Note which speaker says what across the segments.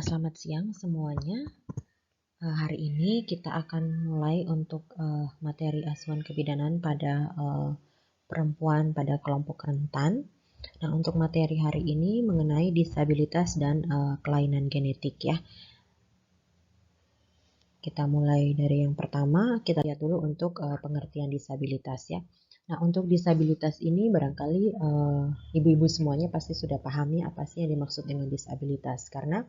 Speaker 1: Selamat siang semuanya. Hari ini kita akan mulai untuk materi asuhan kebidanan pada perempuan pada kelompok rentan. Nah, untuk materi hari ini mengenai disabilitas dan kelainan genetik ya. Kita mulai dari yang pertama, kita lihat dulu untuk pengertian disabilitas ya. Nah, untuk disabilitas ini barangkali ibu-ibu semuanya pasti sudah pahami apa sih yang dimaksud dengan disabilitas, karena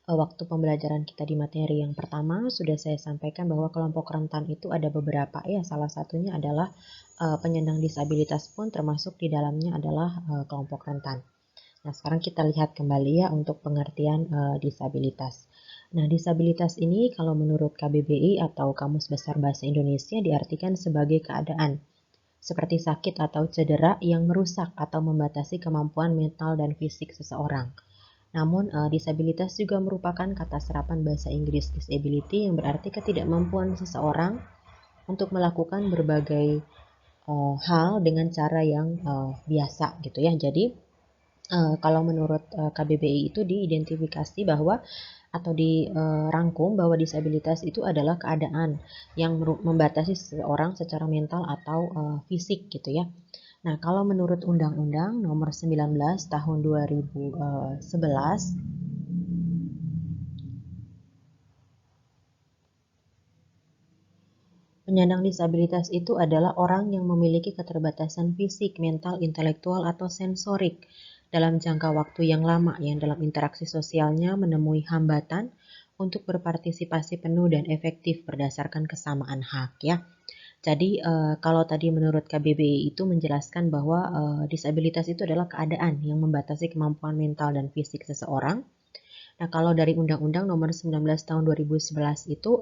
Speaker 1: waktu pembelajaran kita di materi yang pertama sudah saya sampaikan bahwa kelompok rentan itu ada beberapa ya, salah satunya adalah penyandang disabilitas pun termasuk di dalamnya adalah kelompok rentan. Nah, sekarang kita lihat kembali ya untuk pengertian disabilitas. Nah, disabilitas ini kalau menurut KBBI atau Kamus Besar Bahasa Indonesia diartikan sebagai keadaan seperti sakit atau cedera yang merusak atau membatasi kemampuan mental dan fisik seseorang. Namun, disabilitas juga merupakan kata serapan bahasa Inggris disability yang berarti ketidakmampuan seseorang untuk melakukan berbagai hal dengan cara yang biasa gitu ya. Jadi, kalau menurut KBBI itu diidentifikasi bahwa atau dirangkum bahwa disabilitas itu adalah keadaan yang membatasi seseorang secara mental atau fisik gitu ya. Nah, kalau menurut Undang-Undang Nomor 19 Tahun 2011, penyandang disabilitas itu adalah orang yang memiliki keterbatasan fisik, mental, intelektual, atau sensorik dalam jangka waktu yang lama yang dalam interaksi sosialnya menemui hambatan untuk berpartisipasi penuh dan efektif berdasarkan kesamaan hak ya. Jadi kalau tadi menurut KBBI itu menjelaskan bahwa disabilitas itu adalah keadaan yang membatasi kemampuan mental dan fisik seseorang. Nah, kalau dari Undang-Undang Nomor 19 Tahun 2011 itu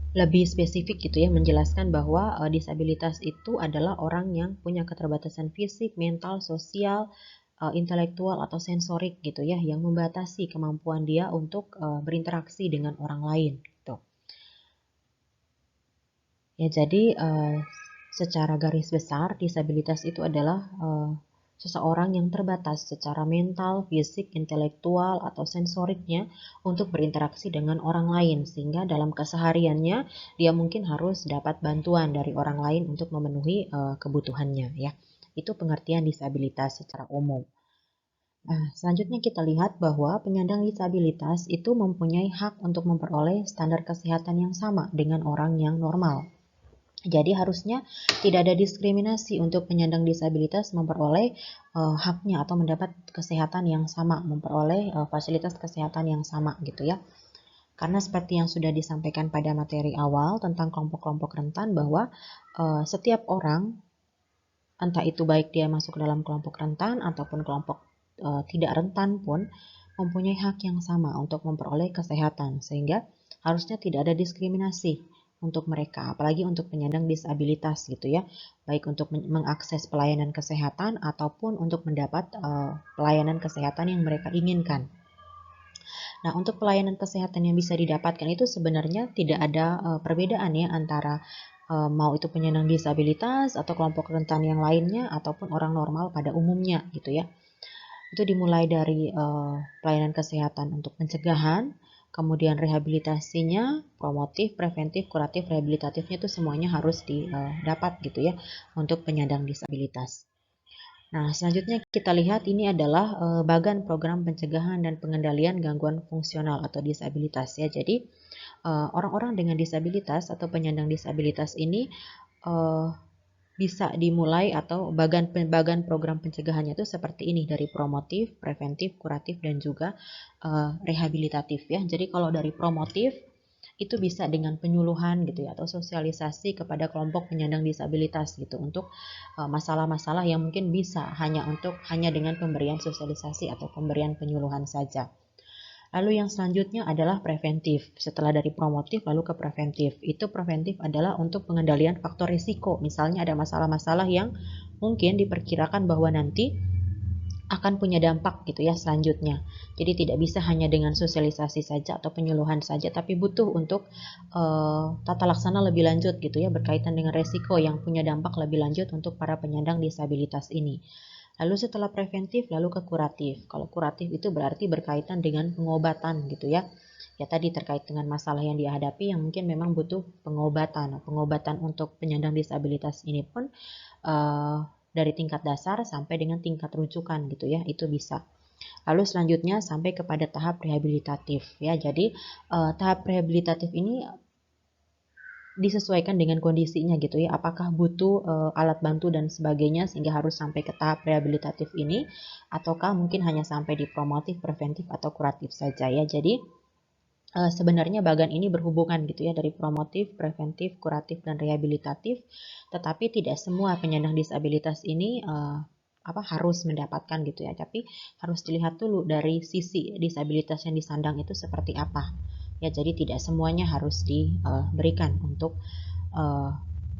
Speaker 1: lebih spesifik gitu ya, menjelaskan bahwa disabilitas itu adalah orang yang punya keterbatasan fisik, mental, sosial, intelektual atau sensorik gitu ya, yang membatasi kemampuan dia untuk berinteraksi dengan orang lain gitu. Ya, jadi secara garis besar disabilitas itu adalah seseorang yang terbatas secara mental, fisik, intelektual, atau sensoriknya untuk berinteraksi dengan orang lain, sehingga dalam kesehariannya dia mungkin harus dapat bantuan dari orang lain untuk memenuhi kebutuhannya ya. Itu pengertian disabilitas secara umum. Nah, selanjutnya kita lihat bahwa penyandang disabilitas itu mempunyai hak untuk memperoleh standar kesehatan yang sama dengan orang yang normal. Jadi harusnya tidak ada diskriminasi untuk penyandang disabilitas memperoleh haknya atau mendapat kesehatan yang sama, memperoleh fasilitas kesehatan yang sama gitu ya. Karena seperti yang sudah disampaikan pada materi awal tentang kelompok-kelompok rentan bahwa setiap orang, entah itu baik dia masuk ke dalam kelompok rentan ataupun kelompok tidak rentan pun, mempunyai hak yang sama untuk memperoleh kesehatan, sehingga harusnya tidak ada diskriminasi untuk mereka, apalagi untuk penyandang disabilitas gitu ya, baik untuk mengakses pelayanan kesehatan ataupun untuk mendapat pelayanan kesehatan yang mereka inginkan. Nah, untuk pelayanan kesehatan yang bisa didapatkan itu sebenarnya tidak ada perbedaan ya antara mau itu penyandang disabilitas atau kelompok rentan yang lainnya ataupun orang normal pada umumnya gitu ya. Itu dimulai dari pelayanan kesehatan untuk pencegahan, kemudian rehabilitasinya, promotif, preventif, kuratif, rehabilitatifnya itu semuanya harus didapat gitu ya untuk penyandang disabilitas. Nah, selanjutnya kita lihat ini adalah bagan program pencegahan dan pengendalian gangguan fungsional atau disabilitas ya. Jadi orang-orang dengan disabilitas atau penyandang disabilitas ini bisa dimulai atau bagan program pencegahannya itu seperti ini, dari promotif, preventif, kuratif, dan juga rehabilitatif ya. Jadi kalau dari promotif itu bisa dengan penyuluhan gitu ya, atau sosialisasi kepada kelompok penyandang disabilitas gitu untuk masalah-masalah yang mungkin bisa hanya dengan pemberian sosialisasi atau pemberian penyuluhan saja. Lalu yang selanjutnya adalah preventif. Setelah dari promotif lalu ke preventif. Itu preventif adalah untuk pengendalian faktor risiko. Misalnya ada masalah-masalah yang mungkin diperkirakan bahwa nanti akan punya dampak gitu ya selanjutnya. Jadi tidak bisa hanya dengan sosialisasi saja atau penyuluhan saja, tapi butuh untuk tata laksana lebih lanjut gitu ya, berkaitan dengan resiko yang punya dampak lebih lanjut untuk para penyandang disabilitas ini. Lalu setelah preventif, lalu ke kuratif. Kalau kuratif itu berarti berkaitan dengan pengobatan gitu ya. Ya tadi terkait dengan masalah yang dihadapi yang mungkin memang butuh pengobatan. Nah, pengobatan untuk penyandang disabilitas ini pun dari tingkat dasar sampai dengan tingkat rujukan gitu ya, itu bisa. Lalu selanjutnya sampai kepada tahap rehabilitatif ya. Jadi tahap rehabilitatif ini disesuaikan dengan kondisinya gitu ya. Apakah butuh alat bantu dan sebagainya sehingga harus sampai ke tahap rehabilitatif ini, ataukah mungkin hanya sampai di promotif, preventif atau kuratif saja ya. Jadi sebenarnya bagan ini berhubungan gitu ya, dari promotif, preventif, kuratif dan rehabilitatif. Tetapi tidak semua penyandang disabilitas ini harus mendapatkan gitu ya. Tapi harus dilihat dulu dari sisi disabilitas yang disandang itu seperti apa. Ya, jadi tidak semuanya harus diberikan untuk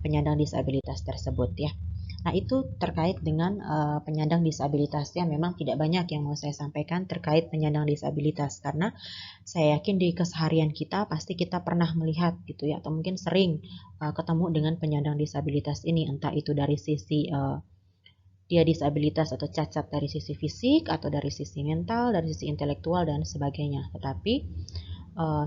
Speaker 1: penyandang disabilitas tersebut ya. Nah, itu terkait dengan penyandang disabilitas ya. Memang tidak banyak yang mau saya sampaikan terkait penyandang disabilitas karena saya yakin di keseharian kita pasti kita pernah melihat gitu ya, atau mungkin sering ketemu dengan penyandang disabilitas ini, entah itu dari sisi dia disabilitas atau cacat dari sisi fisik atau dari sisi mental, dari sisi intelektual dan sebagainya. Tetapi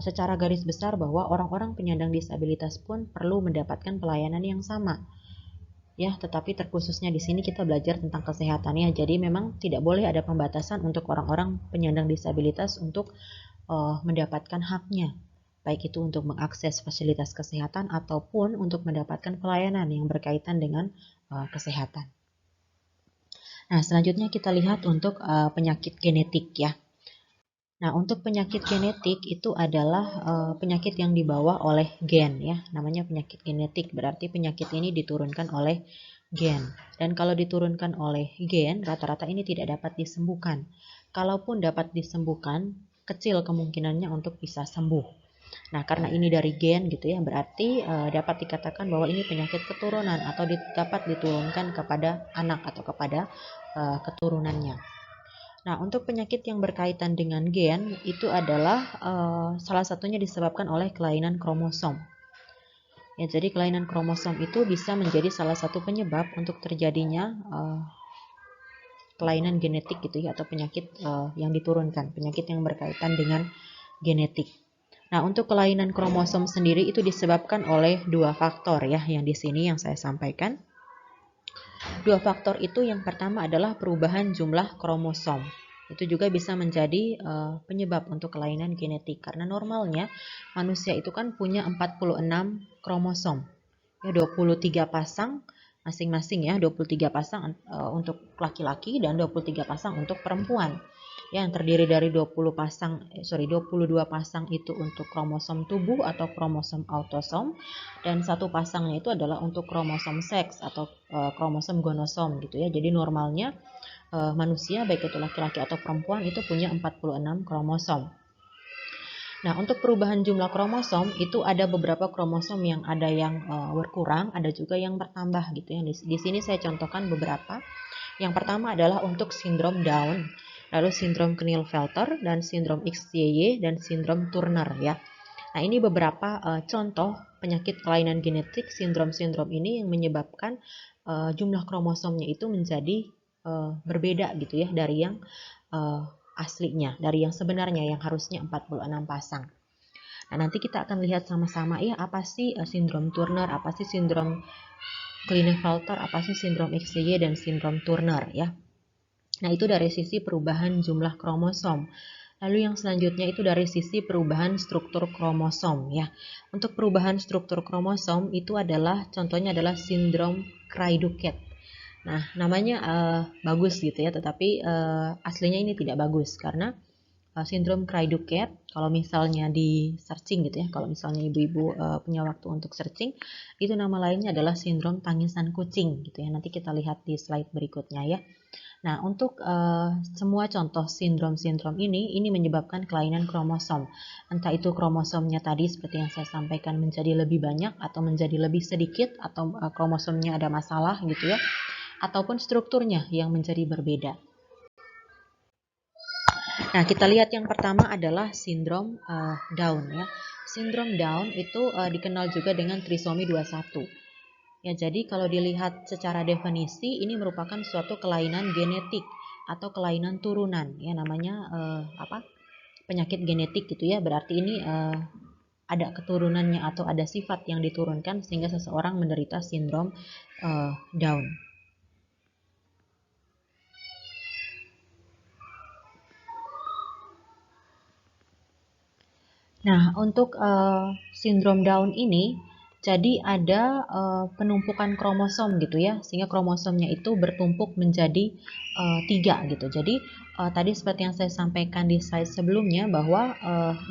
Speaker 1: secara garis besar bahwa orang-orang penyandang disabilitas pun perlu mendapatkan pelayanan yang sama. Ya, tetapi terkhususnya di sini kita belajar tentang kesehatannya. Jadi memang tidak boleh ada pembatasan untuk orang-orang penyandang disabilitas untuk mendapatkan haknya, baik itu untuk mengakses fasilitas kesehatan ataupun untuk mendapatkan pelayanan yang berkaitan dengan kesehatan. Nah, selanjutnya kita lihat untuk penyakit genetik ya. Nah, untuk penyakit genetik itu adalah penyakit yang dibawa oleh gen ya. Namanya penyakit genetik, berarti penyakit ini diturunkan oleh gen. Dan kalau diturunkan oleh gen, rata-rata ini tidak dapat disembuhkan. Kalaupun dapat disembuhkan, kecil kemungkinannya untuk bisa sembuh. Nah, karena ini dari gen gitu ya, berarti dapat dikatakan bahwa ini penyakit keturunan atau dapat diturunkan kepada anak atau kepada keturunannya. Nah, untuk penyakit yang berkaitan dengan gen itu adalah salah satunya disebabkan oleh kelainan kromosom. Ya, jadi kelainan kromosom itu bisa menjadi salah satu penyebab untuk terjadinya kelainan genetik gitu ya, atau penyakit yang diturunkan, penyakit yang berkaitan dengan genetik. Nah, untuk kelainan kromosom sendiri itu disebabkan oleh dua faktor ya, yang di sini yang saya sampaikan. Dua faktor itu yang pertama adalah perubahan jumlah kromosom. Itu juga bisa menjadi penyebab untuk kelainan genetik. Karena normalnya manusia itu kan punya 46 kromosom. Ya, 23 pasang masing-masing ya, 23 pasang untuk laki-laki dan 23 pasang untuk perempuan. Yang terdiri dari 22 pasang itu untuk kromosom tubuh atau kromosom autosom, dan satu pasangnya itu adalah untuk kromosom seks atau kromosom gonosom gitu ya. Jadi normalnya manusia baik itu laki-laki atau perempuan itu punya 46 kromosom. Nah, untuk perubahan jumlah kromosom itu ada beberapa kromosom yang ada yang berkurang, ada juga yang bertambah gitu ya. Di sini saya contohkan beberapa. Yang pertama adalah untuk sindrom Down, lalu sindrom Klinefelter dan sindrom XY dan sindrom Turner ya. Nah, ini beberapa contoh penyakit kelainan genetik sindrom-sindrom ini yang menyebabkan jumlah kromosomnya itu menjadi berbeda gitu ya dari yang aslinya, dari yang sebenarnya yang harusnya 46 pasang. Nah, nanti kita akan lihat sama-sama ya, apa sih sindrom Turner, apa sih sindrom Klinefelter, apa sih sindrom XY dan sindrom Turner ya. Nah, itu dari sisi perubahan jumlah kromosom. Lalu yang selanjutnya itu dari sisi perubahan struktur kromosom ya. Untuk perubahan struktur kromosom itu adalah contohnya adalah sindrom Cray-Duket. Nah, namanya bagus gitu ya, tetapi aslinya ini tidak bagus karena sindrom Cray-Duket kalau misalnya di searching gitu ya, kalau misalnya ibu-ibu punya waktu untuk searching, itu nama lainnya adalah sindrom tangisan kucing gitu ya. Nanti kita lihat di slide berikutnya ya. Nah, untuk semua contoh sindrom-sindrom ini menyebabkan kelainan kromosom. Entah itu kromosomnya tadi seperti yang saya sampaikan menjadi lebih banyak atau menjadi lebih sedikit, atau kromosomnya ada masalah gitu ya, ataupun strukturnya yang menjadi berbeda. Nah, kita lihat yang pertama adalah sindrom Down ya. Sindrom Down itu dikenal juga dengan trisomi 21. Ya, jadi kalau dilihat secara definisi ini merupakan suatu kelainan genetik atau kelainan turunan ya, namanya penyakit genetik gitu ya. Berarti ini ada keturunannya atau ada sifat yang diturunkan sehingga seseorang menderita sindrom Down. Nah, untuk sindrom Down ini, jadi ada penumpukan kromosom gitu ya, sehingga kromosomnya itu bertumpuk menjadi 3 gitu. Jadi tadi seperti yang saya sampaikan di slide sebelumnya bahwa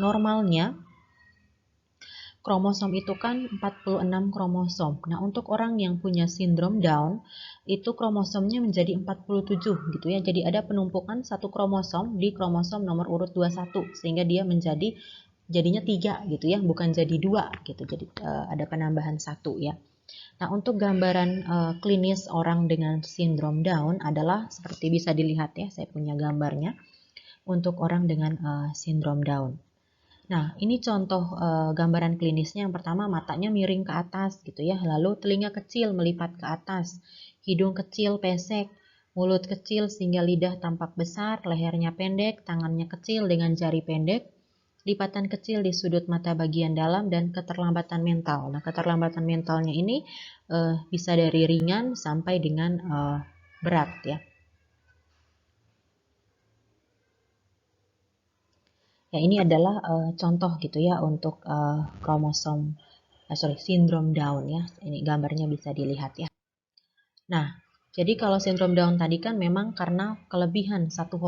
Speaker 1: normalnya kromosom itu kan 46 kromosom. Nah, untuk orang yang punya sindrom Down, itu kromosomnya menjadi 47 gitu ya. Jadi ada penumpukan satu kromosom di kromosom nomor urut 21 sehingga dia jadinya 3 gitu ya, bukan jadi 2 gitu. Jadi ada penambahan 1 ya. Nah, untuk gambaran klinis orang dengan sindrom Down adalah seperti bisa dilihat ya, saya punya gambarnya untuk orang dengan sindrom Down. Nah, ini contoh gambaran klinisnya. Yang pertama, matanya miring ke atas gitu ya. Lalu telinga kecil melipat ke atas, hidung kecil pesek, mulut kecil sehingga lidah tampak besar, lehernya pendek, tangannya kecil dengan jari pendek, lipatan kecil di sudut mata bagian dalam, dan keterlambatan mental. Nah, keterlambatan mentalnya ini bisa dari ringan sampai dengan berat ya. Ya, ini adalah contoh gitu ya untuk sindrom Down ya. Ini gambarnya bisa dilihat ya. Nah, jadi kalau sindrom Down tadi kan memang karena kelebihan satu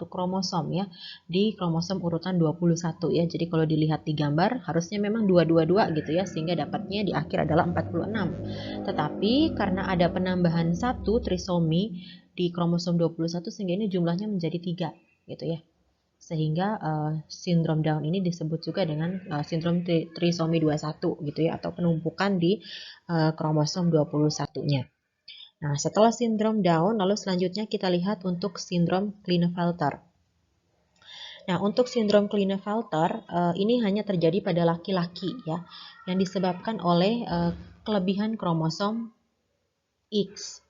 Speaker 1: kromosom ya di kromosom urutan 21 ya. Jadi kalau dilihat di gambar harusnya memang 222 gitu ya, sehingga dapatnya di akhir adalah 46. Tetapi karena ada penambahan satu trisomi di kromosom 21 sehingga ini jumlahnya menjadi 3 gitu ya. Sehingga sindrom Down ini disebut juga dengan sindrom trisomi 21 gitu ya, atau penumpukan di kromosom 21-nya. Nah, setelah sindrom Down, lalu selanjutnya kita lihat untuk sindrom Klinefelter. Nah, untuk sindrom Klinefelter ini hanya terjadi pada laki-laki ya, yang disebabkan oleh kelebihan kromosom X.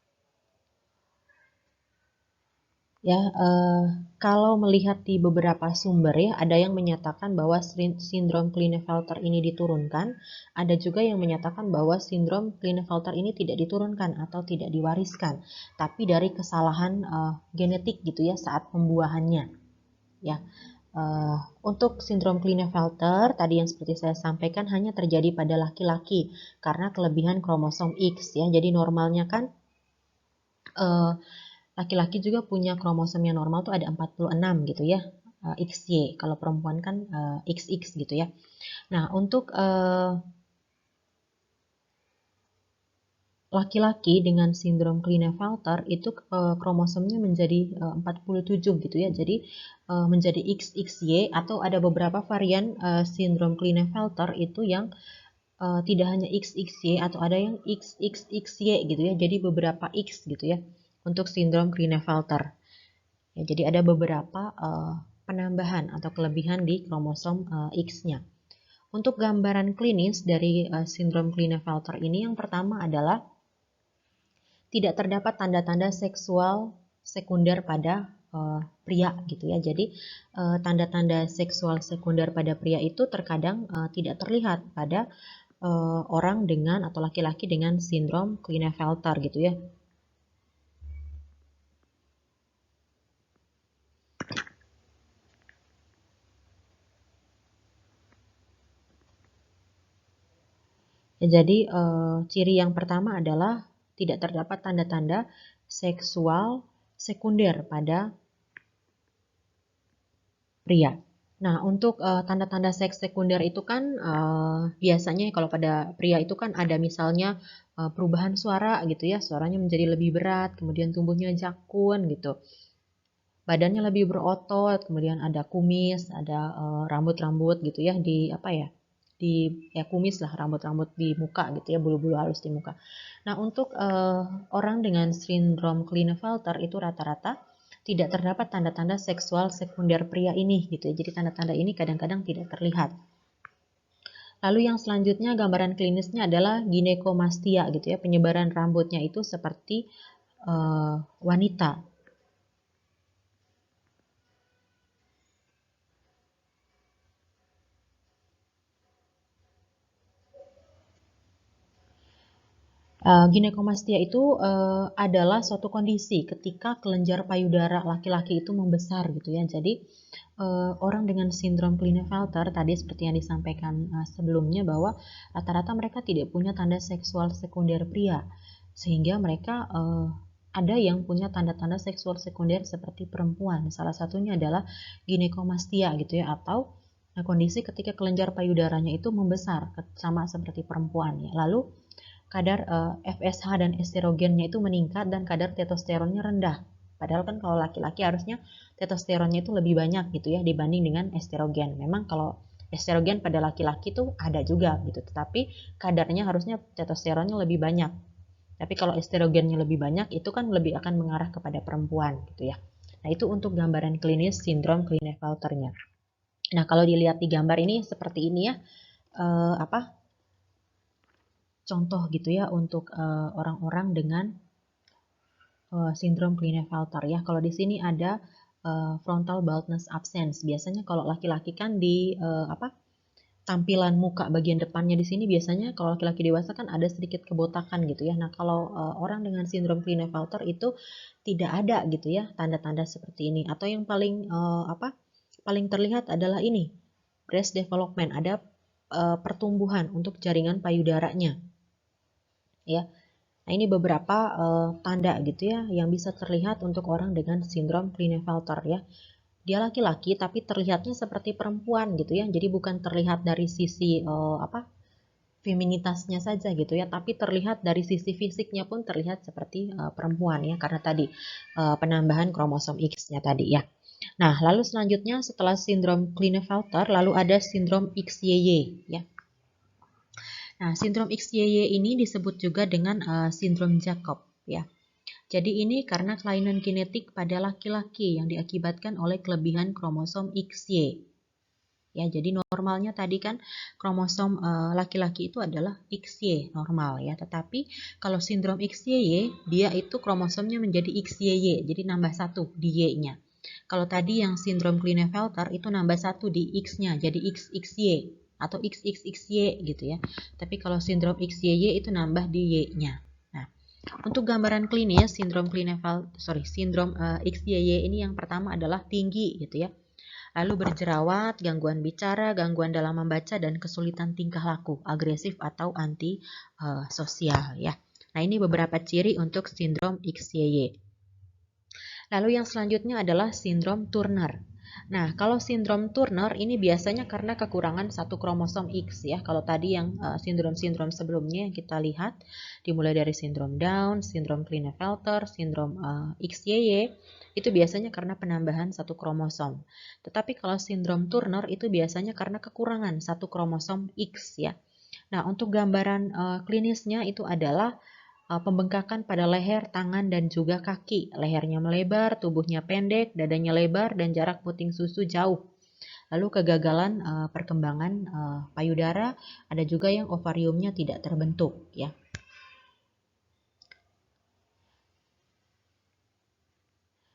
Speaker 1: Ya, kalau melihat di beberapa sumber ya, ada yang menyatakan bahwa sindrom Klinefelter ini diturunkan, ada juga yang menyatakan bahwa sindrom Klinefelter ini tidak diturunkan atau tidak diwariskan, tapi dari kesalahan genetik gitu ya saat pembuahannya. Ya, untuk sindrom Klinefelter tadi yang seperti saya sampaikan hanya terjadi pada laki-laki karena kelebihan kromosom X ya. Jadi normalnya kan laki-laki juga punya kromosom yang normal tuh ada 46 gitu ya, XY. Kalau perempuan kan XX gitu ya. Nah, untuk laki-laki dengan sindrom Klinefelter itu kromosomnya menjadi 47 gitu ya. Jadi menjadi XXY, atau ada beberapa varian sindrom Klinefelter itu yang tidak hanya XXY atau ada yang XXXY gitu ya. Jadi beberapa X gitu ya untuk sindrom Klinefelter. Ya, jadi ada beberapa penambahan atau kelebihan di kromosom X-nya. Untuk gambaran klinis dari sindrom Klinefelter ini, yang pertama adalah tidak terdapat tanda-tanda seksual sekunder pada pria gitu ya. Jadi tanda-tanda seksual sekunder pada pria itu terkadang tidak terlihat pada orang dengan atau laki-laki dengan sindrom Klinefelter gitu ya. Jadi ciri yang pertama adalah tidak terdapat tanda-tanda seksual sekunder pada pria. Nah, untuk tanda-tanda seks sekunder itu kan biasanya kalau pada pria itu kan ada misalnya perubahan suara gitu ya, suaranya menjadi lebih berat, kemudian tubuhnya jakun gitu. Badannya lebih berotot, kemudian ada kumis, ada rambut-rambut gitu ya di apa ya? Kumis lah, rambut-rambut di muka gitu ya, bulu-bulu halus di muka. Nah, untuk orang dengan sindrom Klinefelter itu rata-rata tidak terdapat tanda-tanda seksual sekunder pria ini gitu ya. Jadi tanda-tanda ini kadang-kadang tidak terlihat. Lalu yang selanjutnya gambaran klinisnya adalah ginekomastia gitu ya, penyebaran rambutnya itu seperti wanita. Ginekomastia itu adalah suatu kondisi ketika kelenjar payudara laki-laki itu membesar gitu ya. Jadi orang dengan sindrom Klinefelter tadi seperti yang disampaikan sebelumnya bahwa rata-rata mereka tidak punya tanda seksual sekunder pria, sehingga mereka ada yang punya tanda-tanda seksual sekunder seperti perempuan. Salah satunya adalah ginekomastia gitu ya, atau kondisi ketika kelenjar payudaranya itu membesar sama seperti perempuan ya. Lalu kadar FSH dan estrogennya itu meningkat dan kadar testosteronnya rendah. Padahal kan kalau laki-laki harusnya testosteronnya itu lebih banyak gitu ya dibanding dengan estrogen. Memang kalau estrogen pada laki-laki itu ada juga gitu, tetapi kadarnya harusnya testosteronnya lebih banyak. Tapi kalau estrogennya lebih banyak itu kan lebih akan mengarah kepada perempuan gitu ya. Nah, itu untuk gambaran klinis sindrom Klinefelternya. Nah, kalau dilihat di gambar ini seperti ini ya, apa contoh gitu ya untuk orang-orang dengan sindrom Klinefelter ya. Kalau di sini ada frontal baldness absence. Biasanya kalau laki-laki kan di tampilan muka bagian depannya di sini biasanya kalau laki-laki dewasa kan ada sedikit kebotakan gitu ya. Nah, kalau orang dengan sindrom Klinefelter itu tidak ada gitu ya tanda-tanda seperti ini. Atau yang paling paling terlihat adalah ini, breast development, ada pertumbuhan untuk jaringan payudaranya ya. Nah, ini beberapa tanda gitu ya yang bisa terlihat untuk orang dengan sindrom Klinefelter ya. Dia laki-laki tapi terlihatnya seperti perempuan gitu ya. Jadi bukan terlihat dari sisi feminitasnya saja gitu ya, tapi terlihat dari sisi fisiknya pun terlihat seperti perempuan ya, karena tadi penambahan kromosom X-nya tadi ya. Nah, lalu selanjutnya setelah sindrom Klinefelter lalu ada sindrom XYY ya. Nah, sindrom XYY ini disebut juga dengan sindrom Jacob ya. Jadi ini karena kelainan genetik pada laki-laki yang diakibatkan oleh kelebihan kromosom XY. Ya, jadi normalnya tadi kan kromosom laki-laki itu adalah XY normal ya, tetapi kalau sindrom XYY dia itu kromosomnya menjadi XYY, jadi nambah satu di Y-nya. Kalau tadi yang sindrom Klinefelter itu nambah satu di X-nya, jadi XXY atau XXXY gitu ya. Tapi kalau sindrom XYY itu nambah di Y-nya. Nah, untuk gambaran klinis sindrom sindrom XYY ini yang pertama adalah tinggi gitu ya. Lalu berjerawat, gangguan bicara, gangguan dalam membaca, dan kesulitan tingkah laku, agresif atau anti sosial ya. Nah, ini beberapa ciri untuk sindrom XYY. Lalu yang selanjutnya adalah sindrom Turner. Nah, kalau sindrom Turner ini biasanya karena kekurangan satu kromosom X ya. Kalau tadi yang sindrom-sindrom sebelumnya yang kita lihat dimulai dari sindrom Down, sindrom Klinefelter, sindrom XYY itu biasanya karena penambahan satu kromosom. Tetapi kalau sindrom Turner itu biasanya karena kekurangan satu kromosom X ya. Nah, untuk gambaran klinisnya itu adalah pembengkakan pada leher, tangan, dan juga kaki. Lehernya melebar, tubuhnya pendek, dadanya lebar, dan jarak puting susu jauh. Lalu kegagalan perkembangan payudara, ada juga yang ovariumnya tidak terbentuk ya.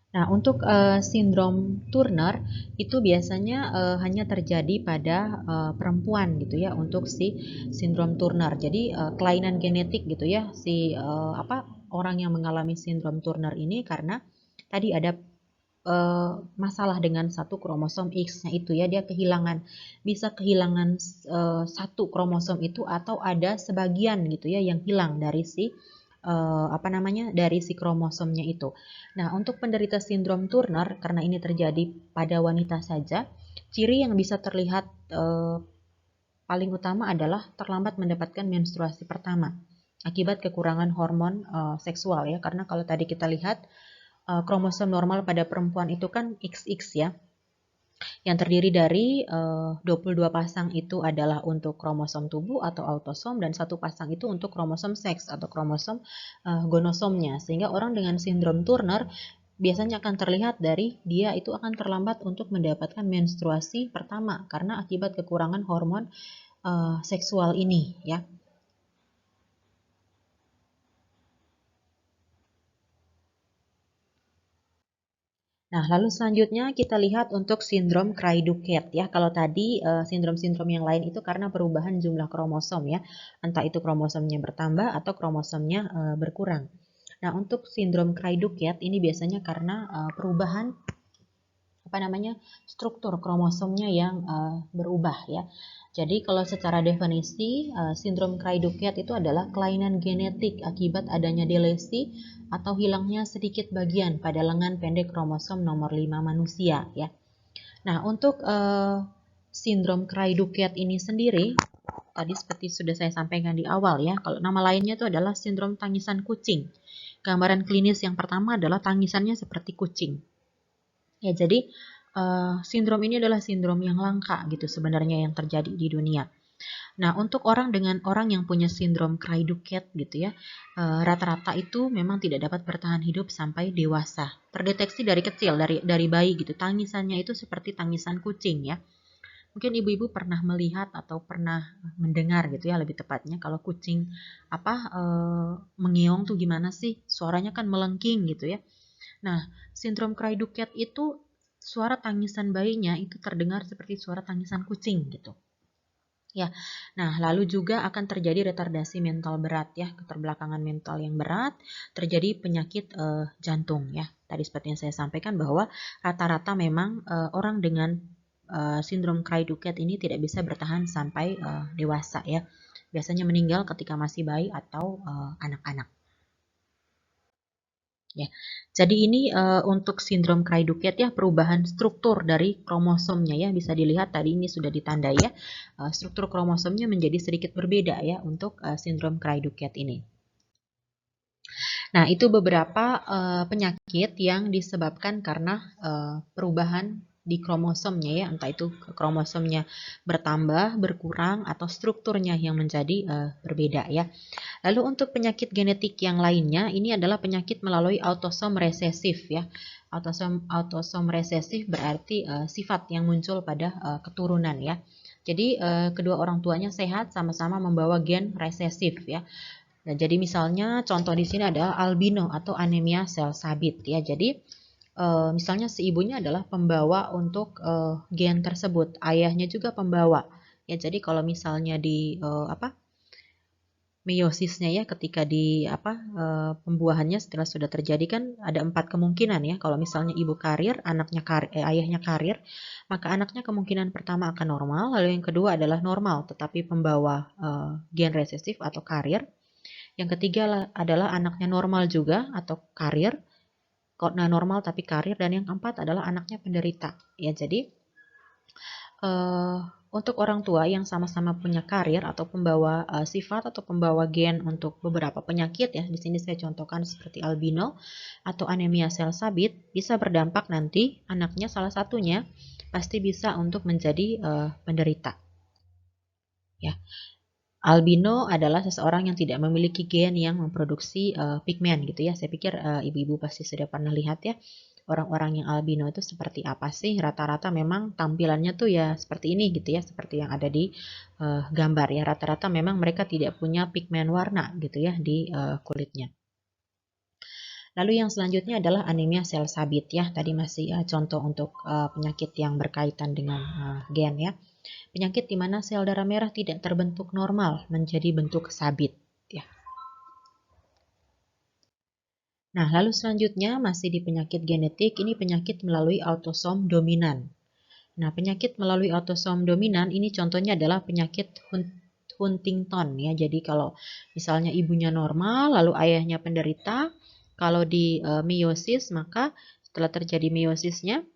Speaker 1: Nah, untuk sindrom Turner itu biasanya hanya terjadi pada perempuan gitu ya untuk si sindrom Turner. Jadi kelainan genetik gitu ya si orang yang mengalami sindrom Turner ini karena tadi ada masalah dengan satu kromosom X-nya itu ya, dia bisa kehilangan satu kromosom itu atau ada sebagian gitu ya yang hilang dari si dari si kromosomnya itu. Nah, untuk penderita sindrom Turner karena ini terjadi pada wanita saja, ciri yang bisa terlihat paling utama adalah terlambat mendapatkan menstruasi pertama akibat kekurangan hormon seksual ya, karena kalau tadi kita lihat kromosom normal pada perempuan itu kan XX ya, yang terdiri dari 22 pasang itu adalah untuk kromosom tubuh atau autosom dan satu pasang itu untuk kromosom seks atau kromosom gonosomnya, sehingga orang dengan sindrom Turner biasanya akan terlihat dari dia itu akan terlambat untuk mendapatkan menstruasi pertama karena akibat kekurangan hormon seksual ini ya. Nah, lalu selanjutnya kita lihat untuk sindrom Cray-Duket ya. Kalau tadi sindrom-sindrom yang lain itu karena perubahan jumlah kromosom ya. Entah itu kromosomnya bertambah atau kromosomnya berkurang. Nah, untuk sindrom Cray-Duket ini biasanya karena perubahan struktur kromosomnya yang berubah ya. Jadi kalau secara definisi sindrom Cray-Duket itu adalah kelainan genetik akibat adanya delesi atau hilangnya sedikit bagian pada lengan pendek kromosom nomor 5 manusia ya. Nah, untuk sindrom Cray-Duket ini sendiri tadi seperti sudah saya sampaikan di awal ya, kalau nama lainnya itu adalah sindrom tangisan kucing. Gambaran klinis yang pertama adalah tangisannya seperti kucing. Ya, jadi sindrom ini adalah sindrom yang langka gitu sebenarnya yang terjadi di dunia. Nah, untuk orang yang punya sindrom Cray-Duket gitu ya, rata-rata itu memang tidak dapat bertahan hidup sampai dewasa. Terdeteksi dari kecil, dari bayi gitu. Tangisannya itu seperti tangisan kucing ya. Mungkin ibu-ibu pernah melihat atau pernah mendengar gitu ya lebih tepatnya kalau kucing mengeong tuh gimana sih? Suaranya kan melengking gitu ya. Nah, sindrom Cray-Duket itu suara tangisan bayinya itu terdengar seperti suara tangisan kucing gitu. Ya. Nah, lalu juga akan terjadi retardasi mental berat ya, keterbelakangan mental yang berat, terjadi penyakit jantung ya. Tadi seperti yang saya sampaikan bahwa rata-rata memang orang dengan sindrom Cray-Duket ini tidak bisa bertahan sampai dewasa ya. Biasanya meninggal ketika masih bayi atau anak-anak. Ya, jadi ini untuk sindrom Cray-Duket ya perubahan struktur dari kromosomnya ya bisa dilihat tadi ini sudah ditandai ya struktur kromosomnya menjadi sedikit berbeda ya untuk sindrom Cray-Duket ini. Nah itu beberapa penyakit yang disebabkan karena perubahan di kromosomnya ya entah itu kromosomnya bertambah, berkurang atau strukturnya yang menjadi berbeda ya. Lalu untuk penyakit genetik yang lainnya, ini adalah penyakit melalui autosom resesif ya. Autosom resesif berarti sifat yang muncul pada keturunan ya. Jadi kedua orang tuanya sehat sama-sama membawa gen resesif ya. Nah, jadi misalnya contoh di sini adalah albino atau anemia sel sabit ya. Jadi misalnya si ibunya adalah pembawa untuk gen tersebut, ayahnya juga pembawa. Ya, jadi kalau misalnya di meiosisnya ya ketika di pembuahannya setelah sudah terjadi kan ada 4 kemungkinan ya. Kalau misalnya ibu karir, ayahnya karir, maka anaknya kemungkinan pertama akan normal, lalu yang kedua adalah normal tetapi pembawa gen resesif atau karir. Yang ketiga adalah anaknya normal juga atau karir, normal tapi karir, dan yang keempat adalah anaknya penderita. Ya, jadi untuk orang tua yang sama-sama punya karir atau pembawa sifat atau pembawa gen untuk beberapa penyakit ya, di sini saya contohkan seperti albino atau anemia sel sabit, bisa berdampak nanti anaknya salah satunya pasti bisa untuk menjadi penderita. Ya, albino adalah seseorang yang tidak memiliki gen yang memproduksi pigmen gitu ya. Saya pikir ibu-ibu pasti sudah pernah lihat ya. Orang-orang yang albino itu seperti apa sih? Rata-rata memang tampilannya tuh ya seperti ini gitu ya, seperti yang ada di gambar ya. Rata-rata memang mereka tidak punya pigmen warna gitu ya di kulitnya. Lalu yang selanjutnya adalah anemia sel sabit ya. Tadi masih contoh untuk penyakit yang berkaitan dengan gen ya. Penyakit di mana sel darah merah tidak terbentuk normal menjadi bentuk sabit ya. Nah, lalu selanjutnya masih di penyakit genetik, ini penyakit melalui autosom dominan. Nah, penyakit melalui autosom dominan ini contohnya adalah penyakit Huntington ya. Jadi kalau misalnya ibunya normal lalu ayahnya penderita, kalau di meiosis maka setelah terjadi meiosisnya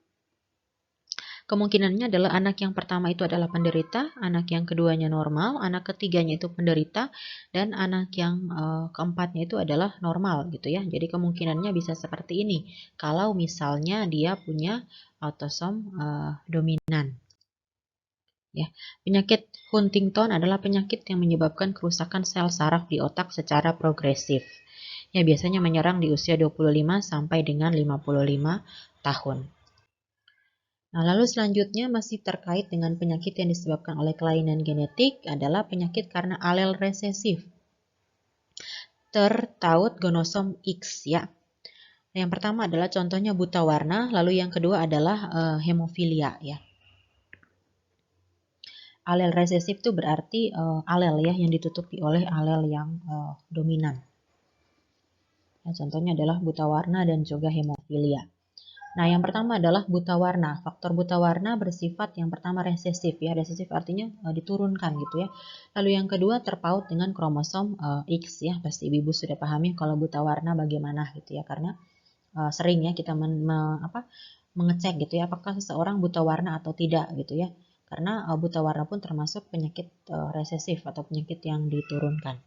Speaker 1: kemungkinannya adalah anak yang pertama itu adalah penderita, anak yang keduanya normal, anak ketiganya itu penderita, dan anak yang keempatnya itu adalah normal gitu ya. Jadi kemungkinannya bisa seperti ini. Kalau misalnya dia punya autosom dominan. Ya, penyakit Huntington adalah penyakit yang menyebabkan kerusakan sel saraf di otak secara progresif. Ya, biasanya menyerang di usia 25 sampai dengan 55 tahun. Nah, lalu selanjutnya masih terkait dengan penyakit yang disebabkan oleh kelainan genetik adalah penyakit karena alel resesif tertaut gonosom X ya. Yang pertama adalah contohnya buta warna, lalu yang kedua adalah hemofilia ya. Alel resesif itu berarti alel ya yang ditutupi oleh alel yang dominan. Ya, contohnya adalah buta warna dan juga hemofilia. Nah, yang pertama adalah buta warna. Faktor buta warna bersifat yang pertama resesif ya. Resesif artinya diturunkan gitu ya. Lalu yang kedua terpaut dengan kromosom X ya. Pasti ibu sudah pahami kalau buta warna bagaimana gitu ya. Karena sering ya kita mengecek gitu ya apakah seseorang buta warna atau tidak gitu ya. Karena buta warna pun termasuk penyakit resesif atau penyakit yang diturunkan.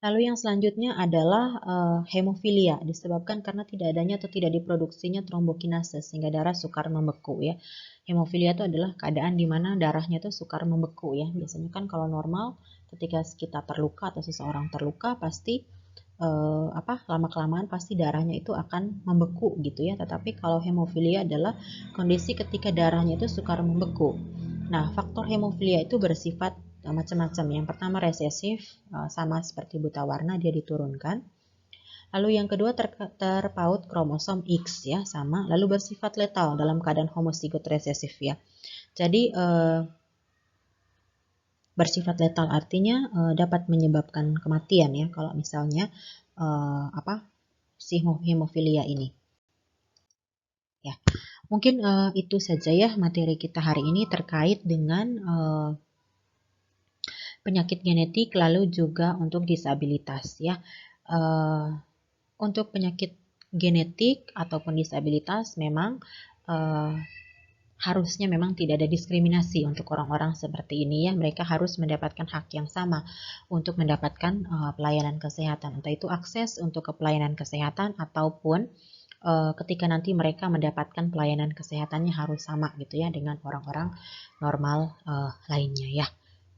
Speaker 1: Lalu yang selanjutnya adalah hemofilia disebabkan karena tidak adanya atau tidak diproduksinya trombokinase sehingga darah sukar membeku ya. Hemofilia itu adalah keadaan di mana darahnya itu sukar membeku ya. Biasanya kan kalau normal ketika kita terluka atau seseorang terluka pasti lama-kelamaan pasti darahnya itu akan membeku gitu ya. Tetapi kalau hemofilia adalah kondisi ketika darahnya itu sukar membeku. Nah, faktor hemofilia itu bersifat macam-macam. Yang pertama resesif, sama seperti buta warna dia diturunkan. Lalu yang kedua terpaut kromosom X ya, sama. Lalu bersifat letal dalam keadaan homozigot resesif ya. Jadi bersifat letal artinya dapat menyebabkan kematian ya kalau misalnya si hemofilia ini. Ya, mungkin itu saja ya materi kita hari ini terkait dengan penyakit genetik lalu juga untuk disabilitas ya. Untuk penyakit genetik ataupun disabilitas memang harusnya memang tidak ada diskriminasi untuk orang-orang seperti ini ya. Mereka harus mendapatkan hak yang sama untuk mendapatkan pelayanan kesehatan. Entah itu akses untuk ke pelayanan kesehatan ataupun ketika nanti mereka mendapatkan pelayanan kesehatannya harus sama gitu ya dengan orang-orang normal lainnya ya.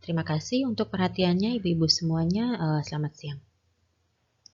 Speaker 1: Terima kasih untuk perhatiannya Ibu-Ibu semuanya. Selamat siang.